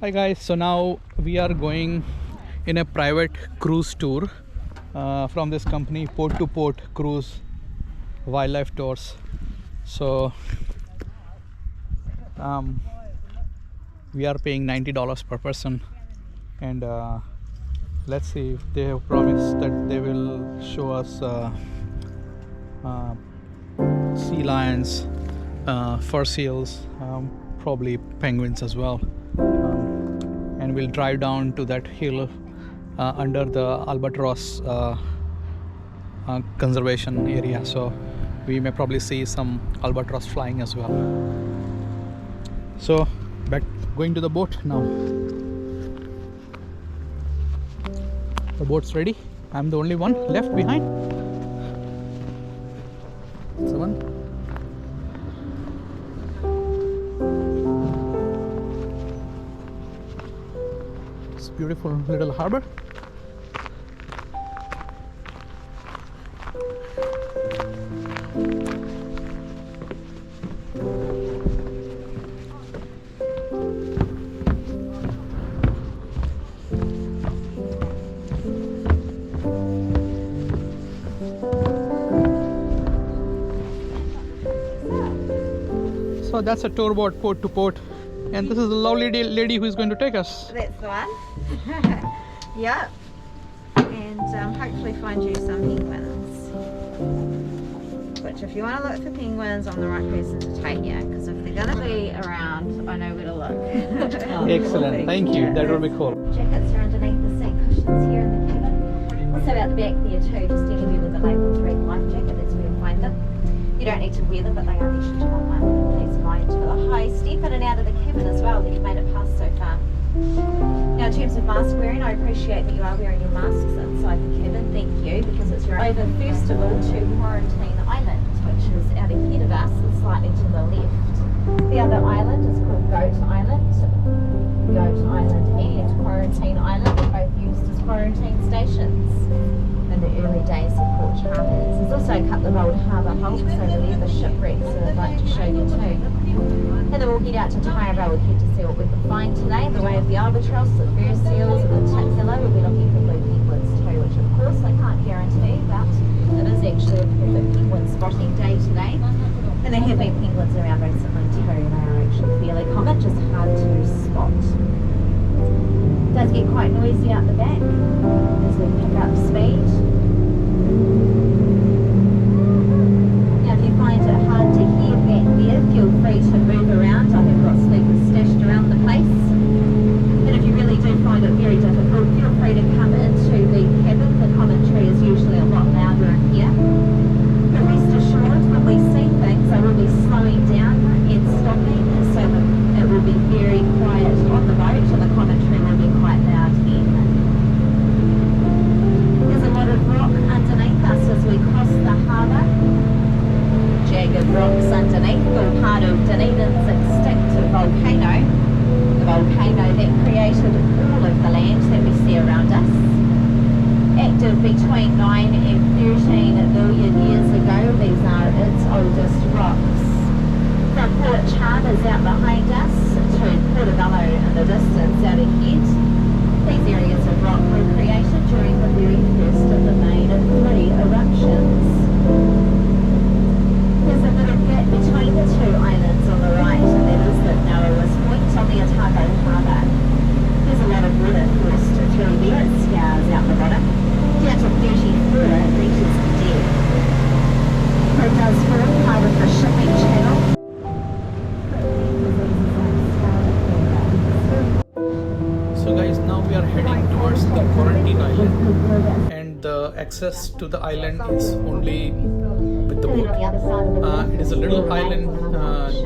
Hi guys, so now we are going in a private cruise tour from this company, Port to Port Cruise Wildlife Tours. So we are paying $90 per person, and let's see if they have promised that they will show us sea lions, fur seals, probably penguins as well. And we'll drive down to that hill under the Albatross conservation area, so we may probably see some albatross flying as well. So going to the boat now. The boat's ready. I'm the only one left behind. It's the one. Beautiful little harbor. So that's a tour boat, port to port, and this is the lovely lady who is going to take us. That's the one. Yep. And hopefully find you some penguins. Which, if you want to look for penguins, I'm the right person to take you, because if they're going to be around, I know where to look. Excellent. Thank you. That will be cool. Jackets are underneath the seat cushions here in the cabin. Also out the back there too, just anywhere with the label 3 life jacket, that's where you find them. You don't need to wear them, but they are issued to one. Please mind for the high step in and out of the cabin as well that you've made it past so far. Now, in terms of mask wearing, I appreciate that you are wearing your masks inside the cabin. Thank you, because it's your over first of all to Quarantine Island, which is out ahead of us and slightly to the left. The other island is called Goat Island. Goat Island and Quarantine Island are both used as quarantine stations in the early days of port harbours. There's also a couple of old harbour hulks over there, the shipwrecks that I'd like to show you too. And then we'll head out to Tyra with you to see what we can find today in the way of the albatross, the fur seals, and in particular we'll be looking for blue penguins too, which of course I can't guarantee, but it is actually a perfect penguin spotting day today. And there have been penguins around recently too, they are actually fairly common, just hard to spot. It does get quite noisy out the back as we pick up speed. Now if you find it hard to hear back there, feel free to move around. I have got speakers stashed around the place. And if you really do find it very difficult, feel free to come into the cabin. The commentary is usually a lot louder in here. But rest assured, when we see things, I will be slowing down and stopping so that it will be very quiet on the boat, and the commentary will be quite loud in. There's a lot of rock underneath us as we cross the harbour. Jagged rocks underneath, all part of Dunedin's extinct volcano. The volcano that created all of the land that we see around us. Active between 9 and 13 billion years ago, these are its oldest rocks. From Port Harbours out behind us to Portobello in the distance out ahead, these areas of rock were created during the very first of the main 3 eruptions. There's a little gap between the 2 islands on the right, and that is the narrowest point on the Otago Harbour. There's a lot of water forced through there, it scours out the bottom. Down to 34 reaches deep. It does form part of the shipping channel. So guys, now we are heading towards the Quarantine Island, and the access to the island is only with the boat. It is a little island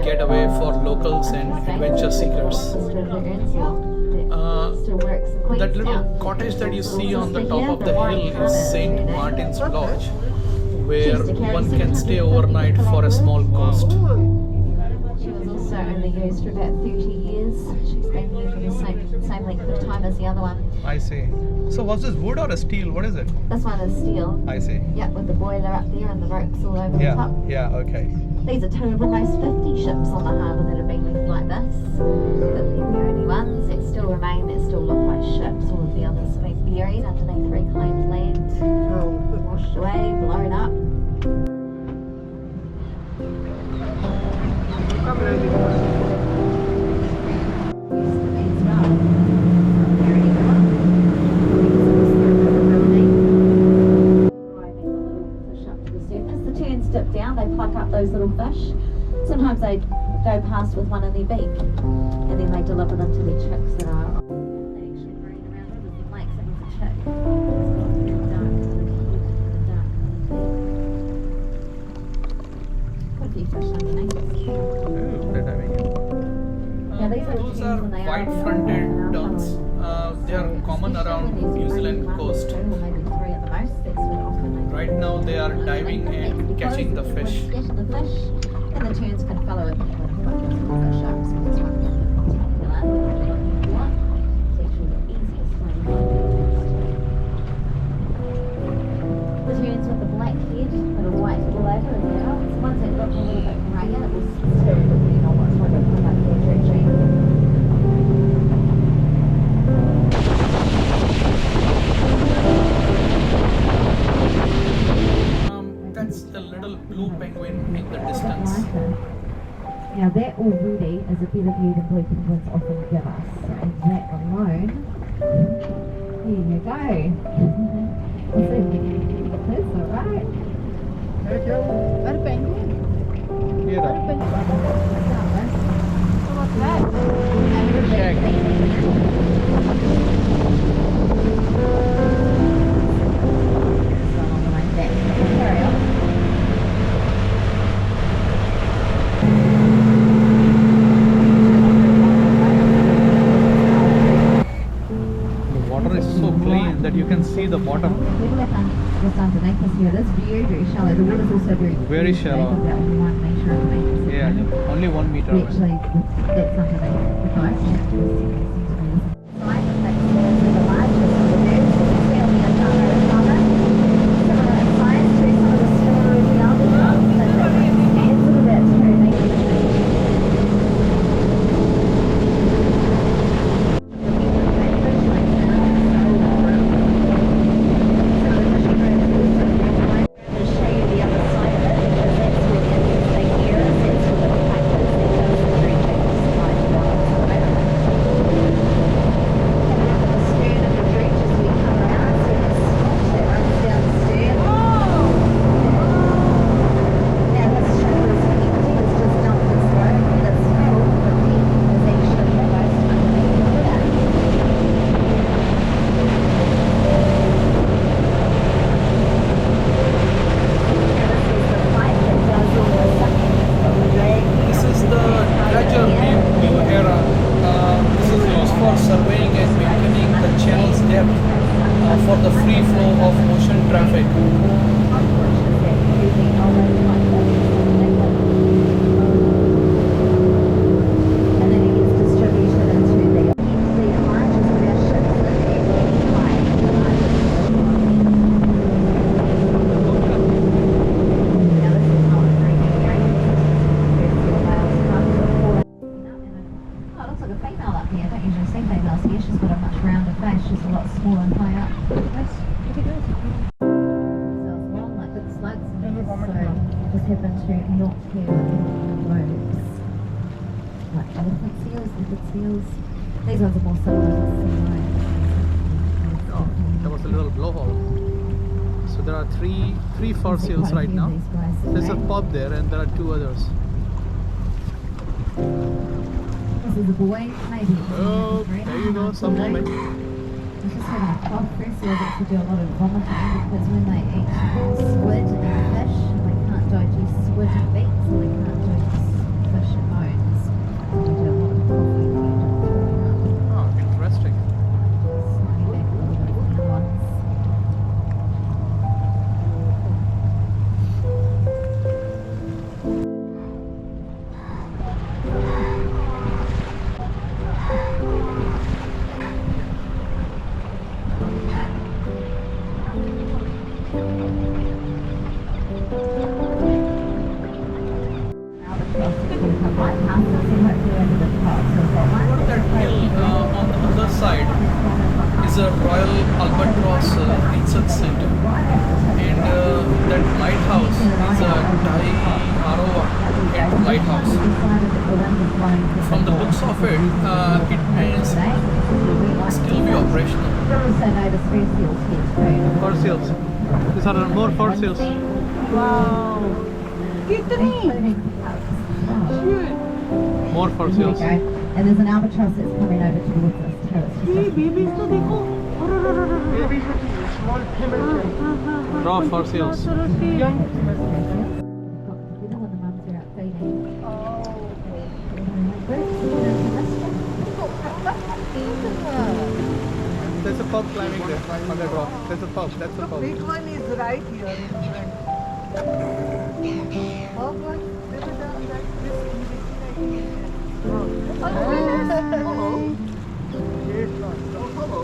getaway for locals and adventure seekers. That little cottage that you see on the top of the hill is St. Martin's Lodge, where one can stay overnight for a small cost. She was also only used for about 30 years. She's been here for the same length of time as the other one. I see. So was this wood or a steel? What is it? This one is steel. I see. Yeah, with the boiler up there and the ropes all over the top. Yeah, okay. These are two of almost 50 ships on the harbour that have been left like this, but they're the only ones that still remain, that still look like ships. All of the others have been buried underneath reclaimed land, washed away, blown up. Dip down, they pluck up those little fish. Sometimes they go past with one in their beak, and then they deliver them to their chicks that are. They actually marine around rivers and lakes. It was a chick. It's got a dark coloured head and a dark coloured tail. Could be fish underneath. Oh, they're diving in. Yeah, these are Those are when they white-fronted terns. They are common around New Zealand coast. Or maybe 3 at the most. That's what often they do. Right now they are diving and catching the fish. Catching the fish, and the terns can follow it and find those little fish up. So this one is particular. It's actually the easiest way to find the terns with the black head, with a white all over and out. So ones that look a little bit grey, it will still depending on what's going to come up there tree. That's the little blue penguin in the distance. Now that already is a better view than blue penguins often give us. And that alone, there you go. That's alright. Ada penguin. Here, What's that? Shag. Carry on. The water is so clean that you can see the bottom. Just underneath us here, it is very, very shallow. The water's also Very shallow. About 1 metre underneath us. Yeah, only 1 meter away. Actually, that's underneath the coast. Right, that's the largest of the birds. See on the Antara Antara. Similar in size to some of the smaller of the Albatross. So that's a little bit too. For the free flow of ocean traffic. Seals. These ones are more similar to sea lions. Oh, that was a little blowhole. So there are three fur seals right now. There's a pup there and there are 2 others. This is a boy, maybe. Oh, there you go, some moment. It's just having a cough. Fur seals actually do a lot of vomiting because when they eat squid and fish, they can't digest squid and beaks, and they can't digest fish and bones. So they do a lot of coughing. Oh, interesting. Sliding back a little bit from the ones. Albatross will come right past us and hopefully over the is a Royal Albatross Research Center, and that lighthouse is a Dai Arawa Head lighthouse. From the looks of it, it may still be operational. For seals. These are more for seals. Wow. Kitni? More for seals. And there's an albatross that's coming over towards us too. It's just Hey, babies to dekho. Maybe small female. Raw for seals. Young. you know when the mums are out feeding. There's a pub climbing there on that rock. There's a pub. That's a pub. Big one is right here in front. Oh, God. Look at that. Hello. Yes, hello.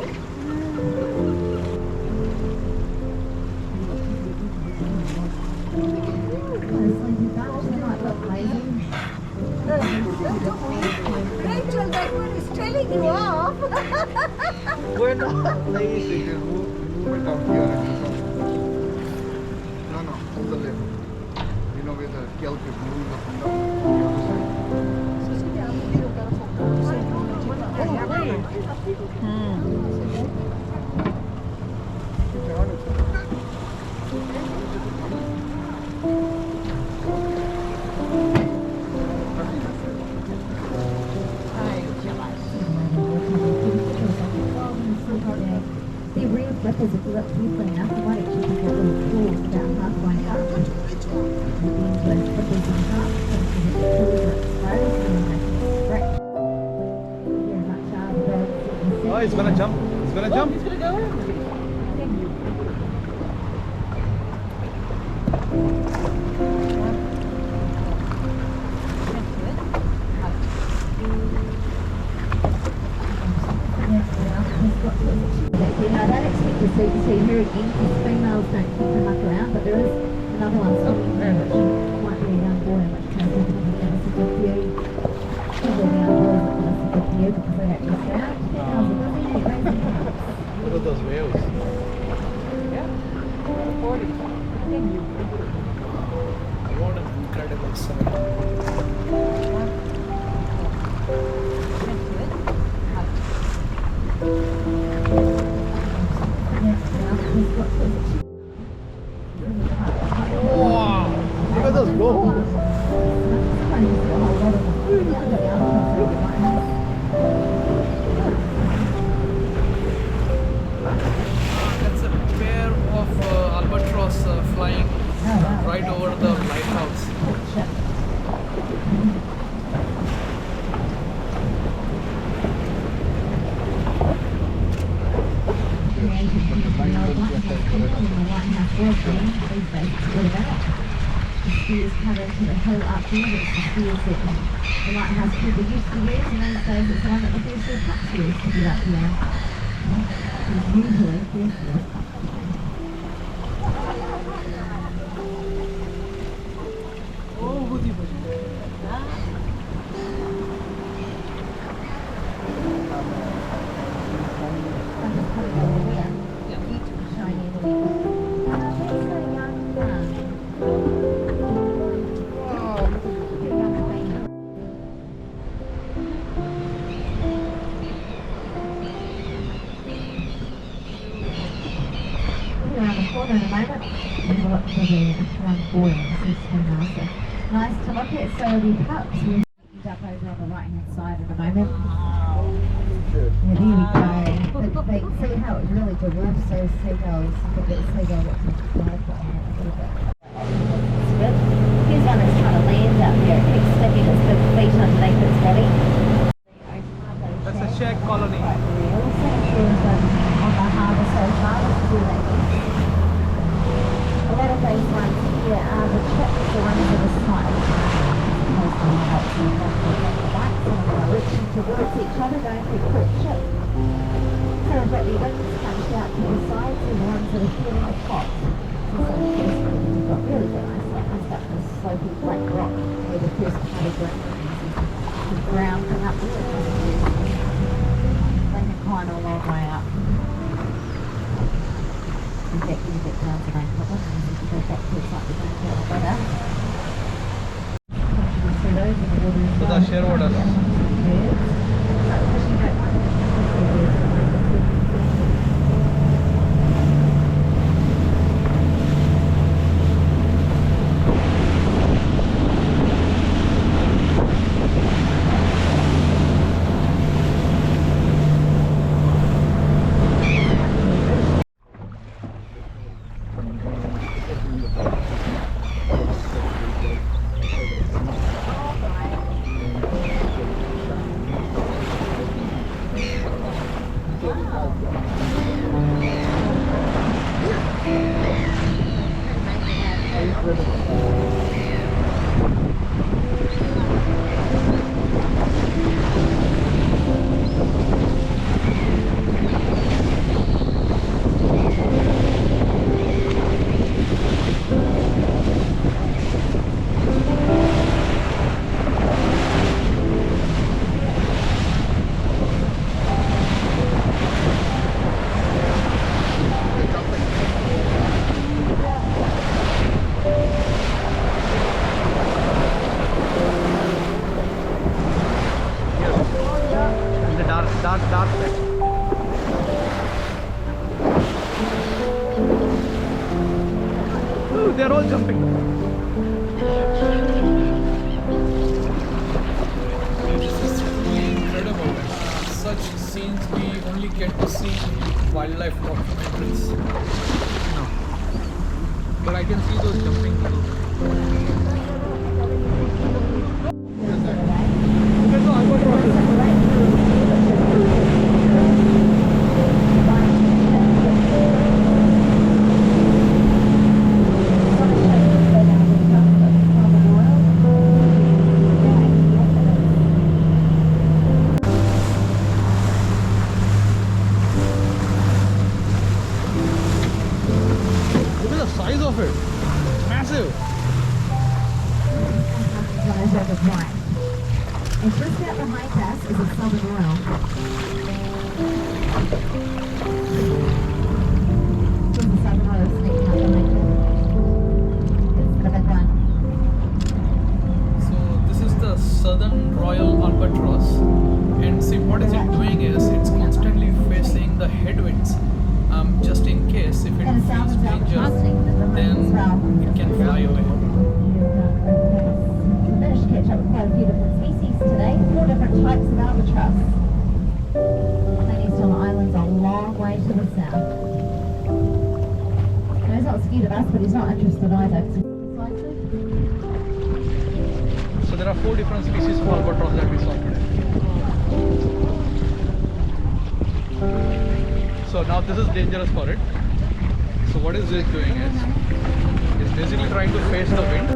Rachel, that one is telling you off. We're not lazy. Just move it down here and do something. No, on the left. You know where the kelp is moving up and down. The other side. See, real flippers, if you look deeply enough, why don't you pick out little tools about halfway up? And those flippers in half, so you can get the tools are exposed and then they can stretch. Very much birds. Oh, it's gonna jump. It's gonna jump. He's gonna go in. I don't expect to see her again because females don't keep them up around, but there is another one stalking there which might be a young boy, in which case I think give us a good view. Probably the young boys will give us a good view because they don't miss out. Females are busy, they're raising pups. Look at those whales. What an incredible sight. Wow! Look at those goals. That's a pair of albatross flying right over the lighthouse. The spears cut into the hill up there, it's the spears that the lighthouse people used to use, and those days it's the one that the Fairfield Pups used to get up there. It's usually Fairfield. Around the corner in a moment, and we'll look for the young boy and see him after. Nice to look at, so the pups will end up over on the right hand side in a moment. Yeah, there we go. But they see how it really dwarfs those seagulls. Look at that seagull that's in the flag on it a little bit. Here's one that's trying to land up there. It keeps sticking its big feet underneath its body. That's a shag colony. On the harbour so far, let's do that. A lot of these ones here are the chips, the ones that are slightly reaching towards each other, going through courtship. So I've got the wings punched out to the sides and the ones that are here on the top. So we've got really good eyesight. I've got this slopey black rock where the first part of the ground come up there. They can climb a long way up. In fact, you get down to 9 o'clock and if you go back to the site, you're going to Alberta. So the share orders. Dark side. Ooh, they're all jumping. This is truly incredible. Such scenes we only get to see in wildlife documentaries. No. But I can see those jumping too. Look at the albatrosses. Look at the size of it. It's massive. And just out behind us is a Southern Royal. Here's the Southern Royal sneaking up behind us. It's the big one. So this is the Southern Royal Albatross, and see what is it doing is it's constantly facing the headwinds, just in case if it And the feels Southern's out danger, crossing the road as well. then it can fly away. We managed to catch up with quite a few different species today, 4 different types of albatross. Plenty still on islands a long way to the south. No, he's not scared of us, but he's not interested either. So there are 4 different species of albatross that we saw today. So now this is dangerous for it. So what is this doing is, it's basically trying to face the wind.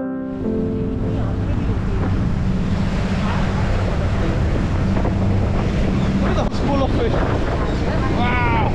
Look at the school of fish. Wow!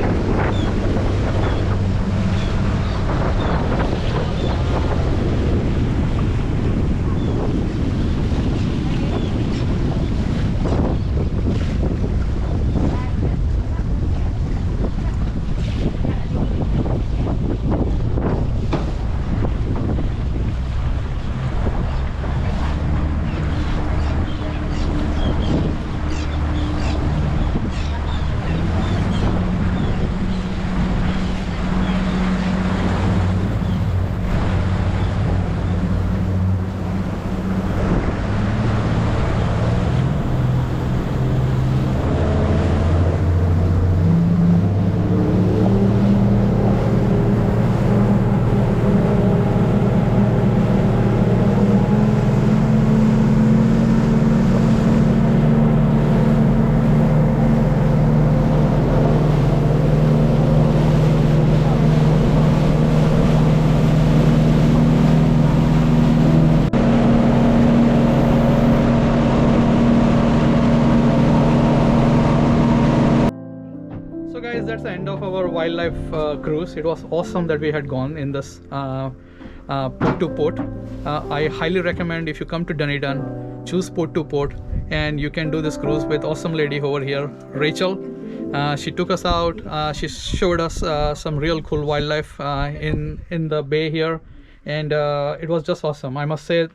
Guys, that's the end of our wildlife cruise. It was awesome that we had gone in this port to port. I highly recommend if you come to Dunedin, choose port to port, and you can do this cruise with awesome lady over here, Rachel. She took us out. She showed us some real cool wildlife in the bay here, and it was just awesome. I must say,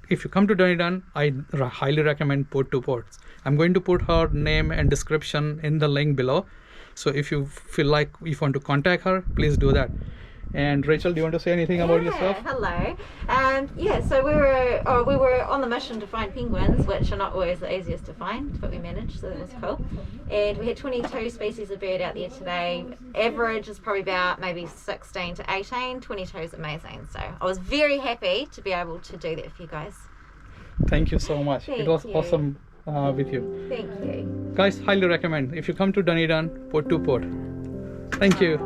if you come to Dunedin, I highly recommend Port to Ports. I'm going to put her name and description in the link below. So if you feel like you want to contact her, please do that. And Rachel, do you want to say anything about yourself? Hello. So we were on the mission to find penguins, which are not always the easiest to find, but we managed, so that was cool. And we had 22 species of bird out there today. Average is probably about maybe 16 to 18. 22 is amazing. So I was very happy to be able to do that for you guys. Thank you so much. Thank It was you. awesome with you. Thank you. Guys, highly recommend. If you come to Dunedin, Port to Port. Thank you.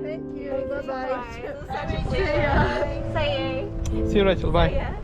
Thank you. Bye-bye. Bye. See you. See you, Rachel. Bye. Yeah.